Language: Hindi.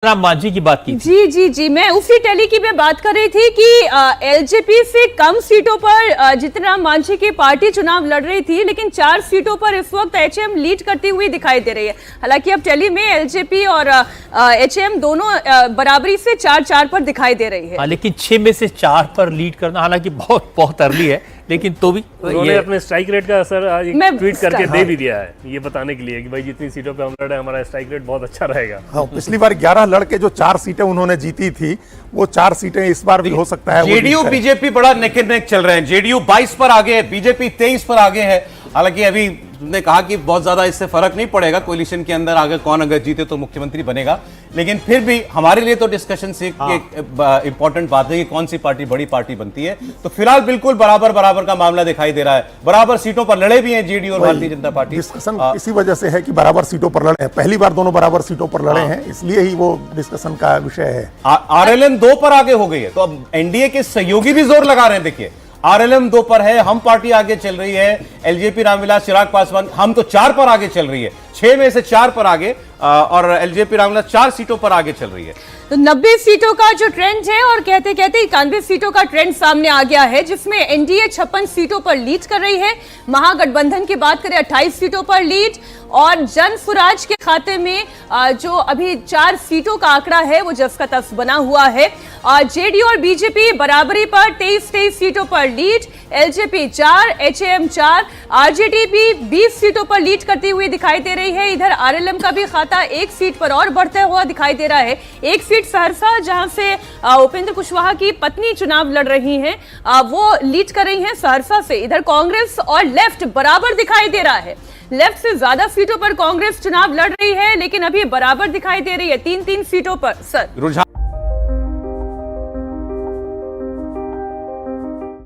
राम मांझी की बात की जी जी जी, मैं उसी टैली की मैं बात कर रही थी कि एलजेपी से कम सीटों पर जीतन राम मांझी की पार्टी चुनाव लड़ रही थी, लेकिन 4 सीटों पर इस वक्त एचएम लीड करती हुई दिखाई दे रही है। हालांकि अब टैली में एलजेपी और एचएम दोनों बराबरी से 4-4 पर दिखाई दे रही है। लेकिन 6 में से 4 पर लीड करना हालांकि बहुत अर्ली है, लेकिन तो भी उन्होंने अपने स्ट्राइक रेट का असर आज एक ट्वीट करके दे भी दिया है, ये बताने के लिए कि भाई जितनी सीटों पे हम लड़े हमारा स्ट्राइक रेट बहुत अच्छा रहेगा। हाँ, पिछली बार 11 लड़के जो 4 सीटें उन्होंने जीती थी, वो 4 सीटें इस बार भी हो सकता है। जेडीयू बीजेपी बड़ा नेक एंड नेक चल रहे हैं। जेडीयू 22 पर आगे है, बीजेपी 23 पर आगे है। हालांकि अभी तुमने कहा कि बहुत ज्यादा इससे फर्क नहीं पड़ेगा, कोalition के अंदर आगे कौन अगर जीते तो मुख्यमंत्री बनेगा, लेकिन फिर भी हमारे लिए तो डिस्कशन से एक इंपॉर्टेंट बात है कि कौन सी पार्टी बड़ी पार्टी बनती है। तो फिलहाल बिल्कुल बराबर का मामला दिखाई दे रहा है। बराबर सीटों पर लड़े भी हैं जेडीयू और भारतीय जनता पार्टी। डिस्कशन इसी वजह से है कि बराबर सीटों पर लड़े हैं, पहली बार दोनों बराबर सीटों पर लड़े हैं, इसलिए ही वो डिस्कशन का विषय है। आरएलएम 2 पर आगे हो गई है, तो अब एनडीए के सहयोगी भी जोर लगा रहे हैं। देखिए आरएलएम 2 पर है, हम पार्टी आगे चल रही है, एलजेपी रामविलास चिराग पासवान हम तो 4 पर आगे चल रही है, 6 में से 4 पर आगे, और एलजेपी रामविलास 4 सीटों पर आगे चल रही है। तो 90 सीटों का जो ट्रेंड है और कहते कहते 91 सीटों का ट्रेंड सामने आ गया है, जिसमें एनडीए 56 सीटों पर लीड कर रही है। महागठबंधन की बात करें 28 सीटों पर लीड, और जन स्वराज के खाते में जो अभी 4 सीटों का आंकड़ा है वो जस का तस बना हुआ है। जेडीयू और बीजेपी बराबरी पर 23 सीटों पर लीड, एलजेपी 4, एचएम 4, आरजेडी भी 20 सीटों पर लीड करती हुई दिखाई दे रही है। इधर आरएलएम का भी खाता 1 सीट पर और बढ़ता हुआ दिखाई दे रहा है। 1 सीट सहरसा, जहां से उपेंद्र कुशवाहा की पत्नी चुनाव लड़ रही हैं, वो लीड कर रही हैं सहरसा से। इधर कांग्रेस और लेफ्ट बराबर दिखाई दे रहा है, लेफ्ट से ज्यादा सीटों पर कांग्रेस चुनाव लड़ रही है, लेकिन अभी बराबर दिखाई दे रही है 3-3 सीटों पर। सर रुझान